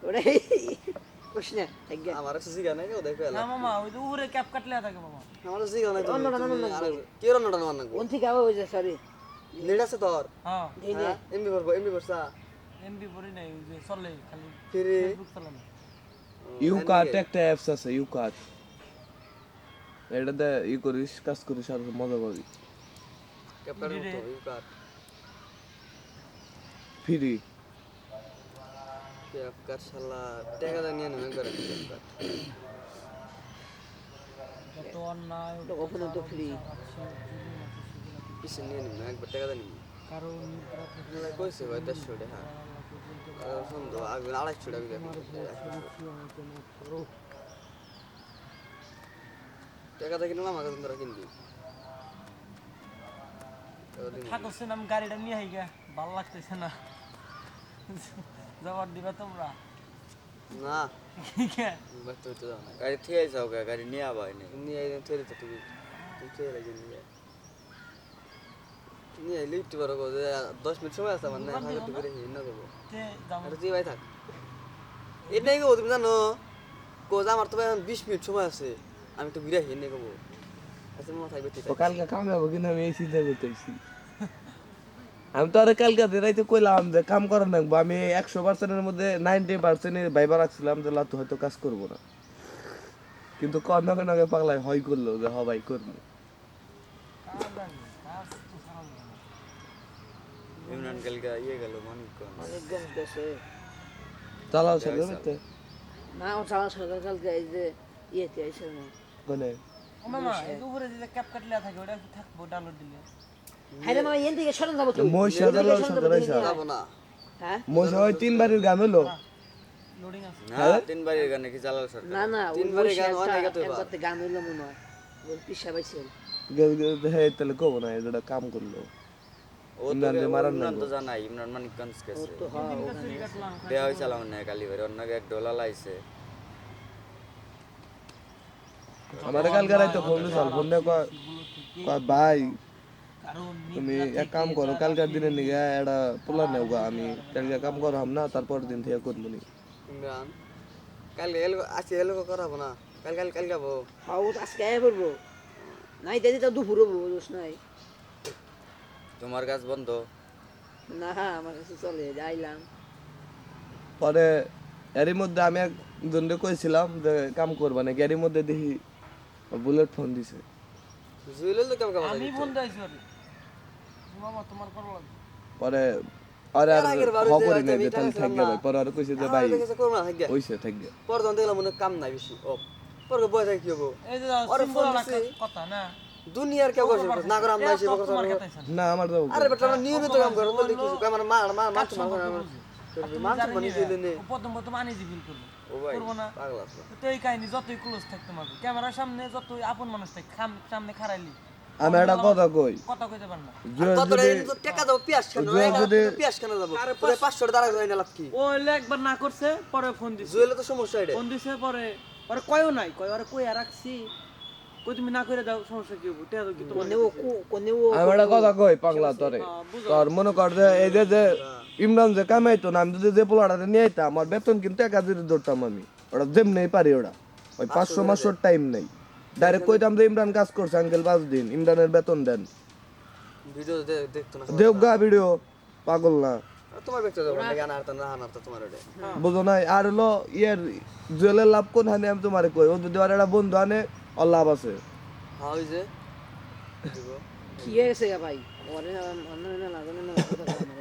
ওরে কোশ না থাকে আমার কাছে গানে কেউ দেখবে না মামা ওই যে উরে ক্যাপ কাটলে থাকে মামা আমার কাছে গানে তো অন্যটা কি রান্নাটা না কোন থেকে আবার ওই যে সরি নেট আছে তোর হ্যাঁ দিনে এমবি বর্ষা এমবি পড়ি নাই ওই যে চলে খালি ফিরে ফেসবুক চালানো ইউকার্ট একটা অ্যাপস আছে ইউকার্ট এটাতে করিস কাজ করিস আর মজা পাবি ক্যাপ্টার তো ইউ কাট ফ্রি ক্যাপ্টার শালা টাকা দা নিয়ে নেন করে ক্যাপ্টার যত অন্যায় তো ওখানে তো ফ্রি কিছু নিয়ে নেন একবার টাকা দা নিন কারণ না কইছে ভাই 100 টাকা আর সুন্দর আগে 250 টাকা টাকা দা কিনলাম আগে তোরা কিনবি থাকছে না আমি গাড়িটা নিয়ে আই গা ভালো লাগতেছে না জবাব দিবা তোমরা না ঠিক আছে বাট তো যাও না গাড়ি থেকে যাও গা গাড়ি নিয়ে আবার নেই নিয়ে আইলেন থেরে তো তুমি তুমি থেরে লাগে নিয়ে আইলে একটু বড় করে 10 মিনিট সময় আছে আমার না ভাগে একটু করে হিন না করব তে যাবো আরে তুই ভাই থাক এটাই গো তুমি জানো কোজা আমার তো ভাই 20 মিনিট সময় আছে আমি একটু ঘুরে হিন নেব আচ্ছা মনে থাকবে ঠিক ও কালকে কাম যাবো কিন্তু আমি এই চিন্তা করতেছি আমি তো আরে কালকে রাইতে কইলাম যে কাম করা নাকবো আমি 100%-এর মধ্যে 90% ভাইবা রাখছিলাম যে লাতু হয়তো কাজ করবো না কিন্তু কর্ণকে নাকে পাগলাই হয় করলো যে ভাই করবো ইমরান কালকে ইয়ে গেল মানিকগঞ্জ অনেক গম দেশে চালাও ছেলে মিতে না ও চালা সরকার কালকে এই যে ইয়েতে আইছে না কোনে ও মামা এই যে উপরে যে ক্যাপ কাটলে থাকে ওটা থাকবো ডাউনলোড দিলে হাইরে মামা এন থেকে সরন যাব তো মহিষা চালাও সরকার আইসা যাব না হ্যাঁ মহিষা হয় 3 বারের গান হলো লোডিং আছে না তিনবারের গানে কি চালাল সরকার না না তিনবারে গান হয় না তো একবার গান হইলো মনে হয় বল পিসা পাইছেন হে তাহলে কব না এটা কাম করলো ও তো ইমরান রে মারান ইমরান না তো জানাই ইমরান মানিকগঞ্জ গেছে তো হ্যাঁ চুরি কাটলাম দেয়া হয়েছে আলাম না কালীবাড়ি অন্য এক ডলার লাইছে আমার কালকে রাইতে ফোন দিছাল ফোন দিয়ে কয় ভাই কারণ তুমি এক কাম করো কালকার দিনের নিগে একটা পোলা নেও গা আমি কালকে কাম করলাম না তারপর দিন থেকে করবো নি ইমরান কালকে এলো আজকে এলো করাবো না কাল যাবো হাও আজকে আয় পড়বো নাই দিদি তো দুপুর হবো দোষ নাই তোমার কাজ বন্ধ না আমার কাছে চলে যাইলাম পরে এরই মধ্যে আমি একজনকে কইছিলাম যে কাম করবা না এরই মধ্যে দেখি বুলেট ফোন দিছে জুইলে তো কাম কাম আমি ফোন দিয়েছি ওরে মামা তোমার করো লাগবে পরে আরে আর আগের বারে হ যে করি না আমি যে তাহলে টাকা থাকবে ভাই পরে আর কইছে যে ভাই দেখেছে করব না থাকবে হইছে থাকবে পর জন দেখলাম মনে কাম নাই বেশি ও পর বয় থাকি কি হবো এই যে ওরে সিম্বল ফোন একটা দিছি। কথা না দুনিয়ার কেউ করছে না করে আমরা এসে তোমার কথা খেতাইছেন না আমার যাবো আরে বেটা আমরা নিয়মিত কাম করো তো দেখি আমার মা মাছ মানে দিলে নে প্রথম প্রথম আনিজি ফিল করবো ও ভাই করবো না পাগল আছে তো এই কাহিনী যতই ক্লোজ থাকতে পারবে ক্যামেরার সামনে যতই আপন মানুষ থাকে সামনে খারাইলি আমি একটা কথা কই কথা কইতে পার না জুয়েল কত যদি রে তো টাকা দাও পিয়াস কেন পিয়াস কেন যাবো পুরো 500 টাকা হয় না লাভ কি ও হইলে একবার না করছে পরে ফোন দিছে জুয়েলে তো সমস্যা এটা ফোন দিছে পরে পরে কয়ও নাই কয় আরে কই রাখছি কই তুমি না করে দাও সমস্যা কি হবে টেয়া দাও কি তোমার কোনে ও আমি একটা কথা কই পাগলা তোরে তোর মনে কর যে এই যে ইমরান যে কামাইতো না আমি যদি যে পোলাটা নিয়ে আইতাম আমার বেতন কিন্তু 1000 ধরতাম আমি ওটা যেমনি পারি ওটা ওই 500 মাসের টাইম নেই ডাইরেক্ট কইতাম যে ইমরান কাজ করছে আঙ্কেল 5 দিন ইমরানের বেতন দেন ভিডিও দেখতো না দেবগা ভিডিও পাগল না তোমার ব্যক্তি যাবো না গান আর তা না তো তোমার ওটা বুঝো নাই আর হলো ইয়ার জুয়েলের লাভ কোন হানে আমি তোমারে কই ও যদি আর একটা বন্ধু আনে ওর লাভ আছে হ্যাঁ ওই যে কি হয়েছে ভাই ওরে না লাগে না